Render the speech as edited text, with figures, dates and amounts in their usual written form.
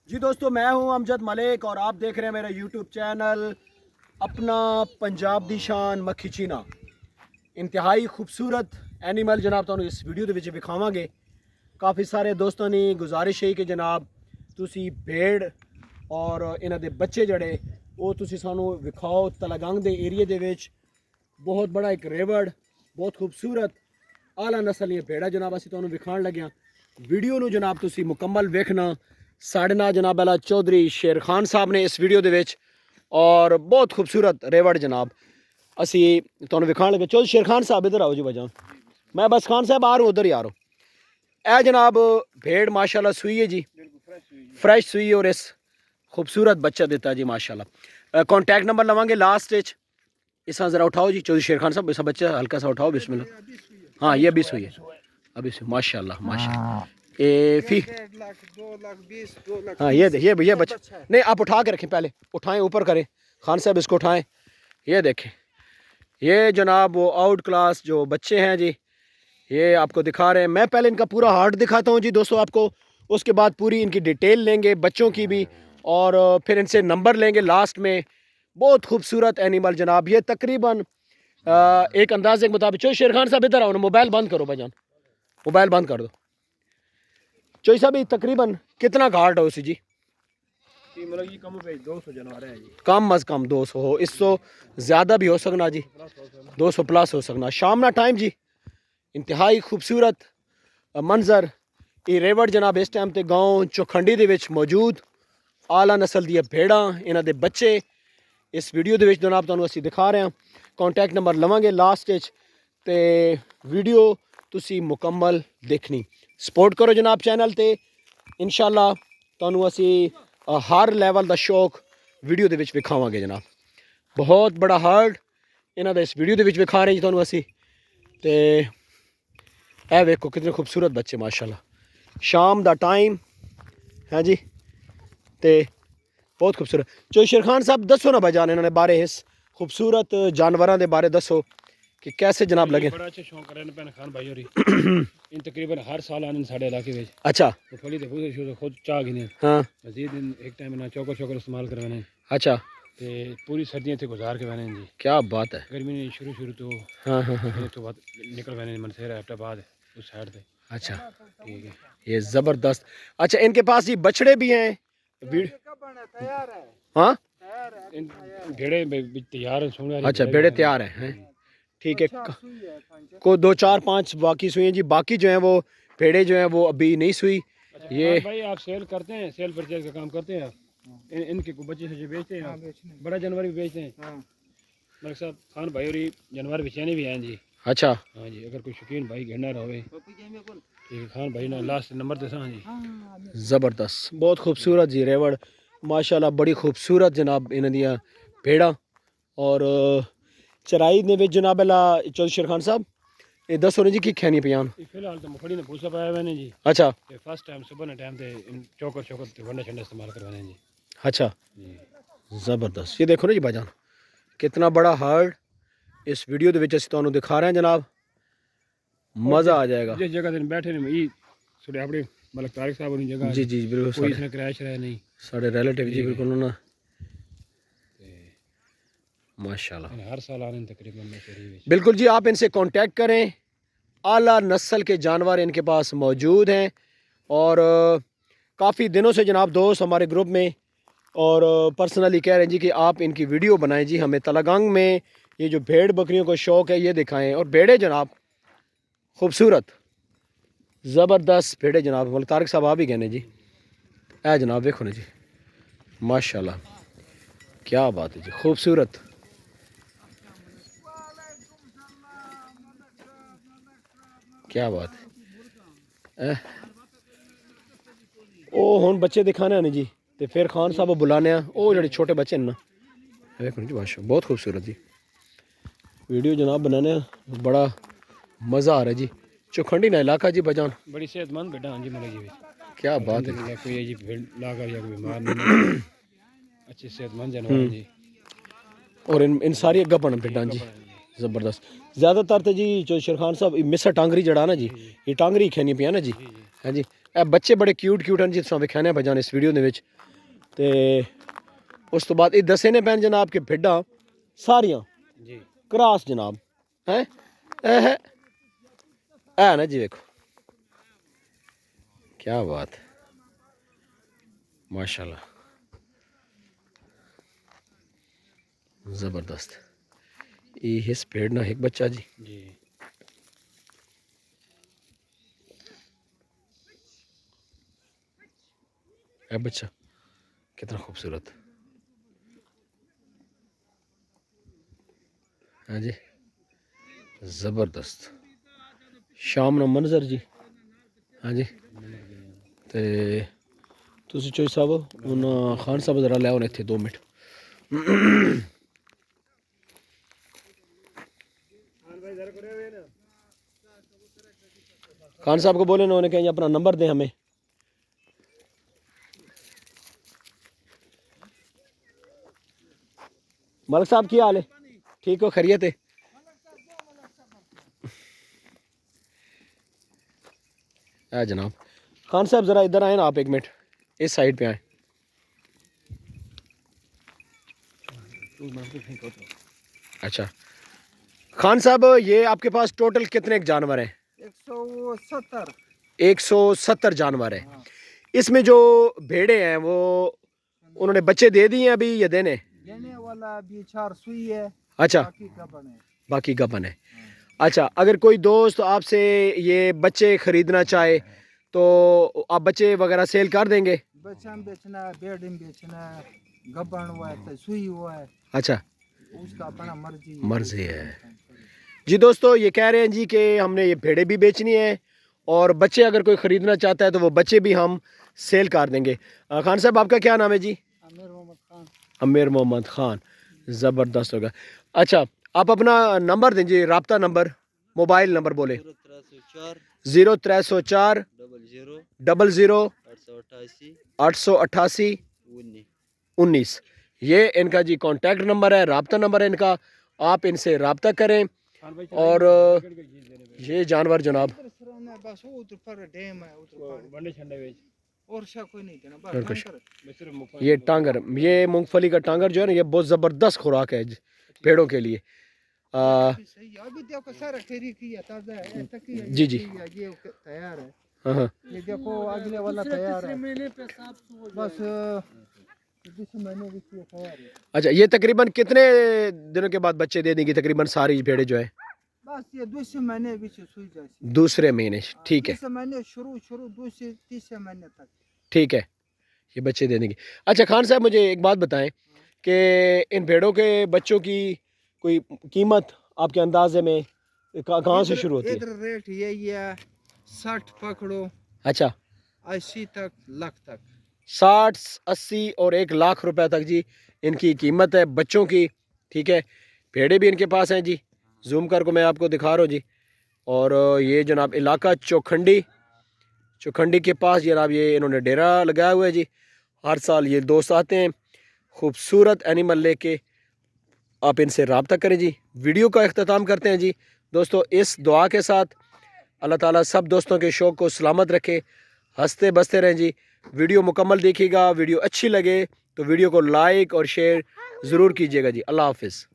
جی دوستو، میں ہوں امجد ملک اور آپ دیکھ رہے ہیں میرا یوٹیوب چینل اپنا پنجاب دی شان مکھی چینا. انتہائی خوبصورت اینیمل جناب تانوں اس ویڈیو دے وچ وکھاواں گے. کافی سارے دوستاں دی گزارش ہے کہ جناب تسی بھیڑ اور انہاں دے بچے جڑے وہ تسی سانوں وکھاؤ. تلگنگ دے ایریے دے وچ بہت بڑا ایک ریوڑ، بہت خوبصورت اعلیٰ نسل یہ بھیڑا جناب اسی تانوں وکھان لگے ہاں. ویڈیو نو جناب تسی مکمل ویکھنا. ساڑھے نال جناب اللہ چودھری شیر خان صاحب نے اس ویڈیو دے وچ اور بہت خوبصورت ریوڑ جناب اسی تانوں وکھان لگے. چودھری شیر خان صاحب ادھر آؤ جی بجان. میں بس خان صاحب آ رہا ہوں، ادھر ہی آ رہا ہوں. اے جناب بھیڑ ماشاءاللہ سوئی ہے جی، فریش سوئی اور اس خوبصورت بچہ دیتا جی ماشاءاللہ. کانٹیکٹ نمبر لواں گے لاسٹ وچ. اس ذرا اٹھاؤ جی چودھری شیر خان صاحب، اس بچہ ہلکا سا اٹھاؤ. بسم اللہ. ہاں یہ ابھی سوئی ہے، ابھی سوئی. ماشاءاللہ ماشاءاللہ. ہاں یہ بچہ نہیں، آپ اٹھا کے رکھیں، پہلے اٹھائیں، اوپر کریں خان صاحب، اس کو اٹھائیں. یہ دیکھیں، یہ جناب وہ آؤٹ کلاس جو بچے ہیں جی، یہ آپ کو دکھا رہے ہیں. میں پہلے ان کا پورا ہارٹ دکھاتا ہوں جی دوستو آپ کو، اس کے بعد پوری ان کی ڈیٹیل لیں گے بچوں کی بھی، اور پھر ان سے نمبر لیں گے لاسٹ میں. بہت خوبصورت اینیمل جناب. یہ تقریباً ایک اندازے کے مطابق. چوئی شیر خان صاحب ادھر آؤ نا، موبائل بند کرو بھجان، موبائل بند کر دو. چوئی صاحب یہ تقریباً کتنا گھاٹ ہو سی جی؟ کم از کم 200 ہو، اس تو زیادہ بھی ہو سکنا جی، 200 پلس ہو سکنا. شام نا ٹائم جی، انتہائی خوبصورت منظر. یہ ریوڑ جناب اس ٹائم تے گاؤں چوکھنڈی دے وچ موجود اعلیٰ نسل دی بھیڑاں، انہاں دے بچے اس ویڈیو دے وچ جناب تانوں اسی دکھا رہے ہیں. کانٹیکٹ نمبر لواں گے لاسٹ وچ، تے ویڈیو تسی مکمل دیکھنی. سپورٹ کرو جناب چینل تے. انشاءاللہ تانوں اسی ہر لیول دا شوق ویڈیو دے وچ وکھاواں گے جناب. بہت بڑا ہارٹ انہاں دا اس ویڈیو دے وچ وکھا رہے ہیں جی تانوں اسی. تے اے ویکھو کتنے خوبصورت بچے ماشاءاللہ. شام دا ٹائم ہے جی، تے بہت خوبصورت. چوئی شیر خان صاحب دسو نا بجان انہوں نے بارے اس خوبصورت جانوراں دے بارے دسو کہ کیسے جناب لگے. بڑا اچھا شوق کرنے پہن خان بھائی ہوری ان تقریباً ہر سال آنے ساڑھے علاقے میں. اچھا پھلی تے خود چاہ گنے. ہاں مزید ایک ٹائم نہ چوکر استعمال کروانے. اچھا تے پوری سردیاں تے گزار کے وینے جی. کیا بات ہے. گرمی نے شروع تو ہاں ہاں ہاں تو بعد نکل وینے منسیر ہفتہ بعد اس سائڈ تے. اچھا ٹھیک ہے، یہ زبردست. اچھا ان کے پاس یہ بچڑے بھی ہیں؟ ہاں بھیڑے تیار ہیں سونے. اچھا بیڑے تیار ہیں. ٹھیک ہے، کو 2 4 5 باقی سوئی ہیں جی. باقی جو ہیں وہ بھیڑے جو ہیں وہ ابھی نہیں سوئی. یہ بھائی آپ سیل کرتے ہیں، سیل پرچیز کا کام کرتے ہیں آپ؟ ان کے بچے سے بیچتے ہیں، بڑا جانور بھی بیچتے ہیں؟ ملک صاحب خان بھائی اور جانور بیچانے بھی ہیں جی. اچھا ہاں جی، اگر کوئی شوقین بھائی گھننا رہے خان بھائی نا لاسٹ نمبر دساں جی. زبردست، بہت خوبصورت جی ریوڑ ماشاءاللہ. بڑی خوبصورت جناب انہاں دیاں بھیڑاں. اور چرائی نے وچ جناب اللہ چودھری شیر خان صاحب یہ دسو نا جی کی کھانی پیان. فی الحال تو مکھڑی نے پوچھا پایا میں نے جی. اچھا فرسٹ ٹائم صبح نے ٹائم تے چوکر تے ونڈا چھنڈا استعمال کروانے جی. اچھا جی زبردست. یہ دیکھو نا جی بھائی جان کتنا بڑا ہارٹ اس ویڈیو دے وچ اسی تانوں دکھا رہے ہیں جناب. مزہ آ جائے گا. جس جگہ تے بیٹھے نے یہ سوڑے اپنے ملک طارق صاحب والی جگہ جی جی بالکل کوئی اس نے کرائش رہا نہیں. ساڑھے ریلیٹیو جی بالکل نا ماشاءاللہ. ہر سال آنے تقریباً. بالکل جی، آپ ان سے کانٹیکٹ کریں. اعلیٰ نسل کے جانور ان کے پاس موجود ہیں. اور کافی دنوں سے جناب دوست ہمارے گروپ میں اور پرسنلی کہہ رہے ہیں جی کہ آپ ان کی ویڈیو بنائیں جی. ہمیں تلگنگ میں یہ جو بھیڑ بکریوں کو شوق ہے یہ دکھائیں. اور بھیڑے جناب خوبصورت زبردست بھیڑے جناب. ملک طارق صاحب آپ بھی کہنے جی. اے جناب دیکھو نا جی ماشاءاللہ کیا بات ہے جی، خوبصورت. کیا بات ہے. او ہن بچے دکھانے نے جی تے پھر خان صاحب بلانے ہیں. او جڑے چھوٹے بچے ہیں نا دیکھو جی ماشاءاللہ بہت خوبصورت جی. ویڈیو جناب بنانے بڑا مزہ آ رہا ہے جی. چوکھنڈی نا علاقہ جی بجان. بڑی صحت مند بیٹا ہاں جی ملک جی. کیا بات ہے. کوئی جی بھیڑ لاگا یا کوئی بیمار نہیں. اچھی صحت مند جانور ہیں جی. اور ان ساری گپن بھیڈاں جی زبردست. زیادہ تر تو جی جو شیر خان صاحب مسا ٹانگری جڑا نا جی، یہ ٹانگری کھینی پیا نا جی. ہاں جی ਇਹ ਬੱਚੇ ਬੜੇ ਕਿਊਟ ਕਿਊਟ ਹਨ ਜੀ, ਤੁਸੀਂ ਵਿਖਾਣੇ ਭਜਾਨ ਇਸ ਵੀਡੀਓ ਦੇ ਵਿੱਚ। ਤੇ ਉਸ ਤੋਂ ਬਾਅਦ ਇਹ ਦੱਸੇ ਨੇ ਭੈਣ ਜਨਾਬ ਕਿ ਭੇਡਾਂ ਸਾਰੀਆਂ ਜੀ ਕਰਾਸ ਜਨਾਬ ਹੈ। ਇਹ ਨਾ ਜੀ ਵੇਖੋ کیا بات ہے ماشاء اللہ زبردست. یہ ہے سپیڈ نا ایک بچہ جی. جی اے بچہ کتنا خوبصورت ہاں جی زبردست. شام نا منظر جی ہاں جی. تے تسی چوئی صاحب ان خان صاحب ذرا لے آؤ اتنے 2 منٹ. خان صاحب کو بولے انہوں نے کہیں اپنا نمبر دیں ہمیں. ملک صاحب کیا حال ہے؟ ٹھیک ہو خیریت ہے؟ جناب خان صاحب ذرا ادھر آئیں نا آپ 1 منٹ اس سائڈ پہ آئیں. اچھا خان صاحب یہ آپ کے پاس ٹوٹل کتنے جانور ہیں؟ 170 جانور ہیں. اس میں جو بھیڑے ہیں وہ انہوں نے بچے دے دیے ہیں ابھی یا دینے والا ابھی 4 سوئی ہے. اچھا باقی گپن ہے. اچھا اگر کوئی دوست آپ سے یہ بچے خریدنا چاہے تو آپ بچے وغیرہ سیل کر دیں گے؟ بچہ بیچنا ہے, بیڈ بیچنا ہے, گبن ہوا ہے, سوئی ہوا ہے, اچھا اس کا اپنا مرضی ہے. جی دوستو یہ کہہ رہے ہیں جی کہ ہم نے یہ بھیڑیں بھی بیچنی ہیں اور بچے اگر کوئی خریدنا چاہتا ہے تو وہ بچے بھی ہم سیل کر دیں گے. خان صاحب آپ کا کیا نام ہے جی؟ امیر محمد خان. امیر محمد خان زبردست ہوگا. اچھا آپ اپنا نمبر دیں جی, رابطہ نمبر موبائل نمبر بولے. 0304 00 888 19. یہ ان کا جی کانٹیکٹ نمبر ہے, رابطہ نمبر ہے ان کا. آپ ان سے رابطہ کریں. اور یہ جانور جناب بس ادھر پر ڈیم ہے, اور شا کوئی نہیں دینا بس. یہ ٹانگر, یہ مونگ پھلی کا ٹانگر جو ہے نا یہ بہت زبردست خوراک ہے پیڑوں کے لیے. ابھی دیکھو سارا ٹھیک ہے, تازہ ہے. جی جی یہ تیار ہے. ہاں یہ دیکھو اگلے والا تیار ہے, بس 2 مہینے بھی تیار ہے. اچھا یہ تقریباً کتنے دنوں کے بعد بچے دے دیں گی تقریباً ساری بھیڑیں جو ہے؟ بس یہ 2 مہینے بھی سوئی جائے. دوسرے مہینے ٹھیک ہے. 2 مہینے شروع 2 سے 3 مہینے تک ٹھیک ہے یہ بچے دے دیں گے. اچھا خان صاحب مجھے ایک بات بتائیں کہ ان بھیڑوں کے بچوں کی کوئی قیمت آپ کے اندازے میں کہاں سے شروع ہوتی ہے؟ ادھر ریٹ یہی ہے 60 پکڑو. اچھا 80 تک لاکھ تک. 60 80 اور 1 لاکھ روپے تک جی ان کی قیمت ہے بچوں کی. ٹھیک ہے بھیڑیں بھی ان کے پاس ہیں جی, زوم کر کو میں آپ کو دکھا رہا ہوں جی. اور یہ جناب علاقہ چوکھنڈی کے پاس جناب یہ انہوں نے ڈیرا لگایا ہوا ہے جی. ہر سال یہ دوست آتے ہیں خوبصورت اینیمل لے کے. آپ ان سے رابطہ کریں جی. ویڈیو کا اختتام کرتے ہیں جی دوستو اس دعا کے ساتھ, اللہ تعالیٰ سب دوستوں کے شوق کو سلامت رکھے, ہنستے بستے رہیں جی. ویڈیو مکمل دیکھیے گا, ویڈیو اچھی لگے تو ویڈیو کو لائک اور شیئر ضرور کیجیے گا جی. اللہ حافظ.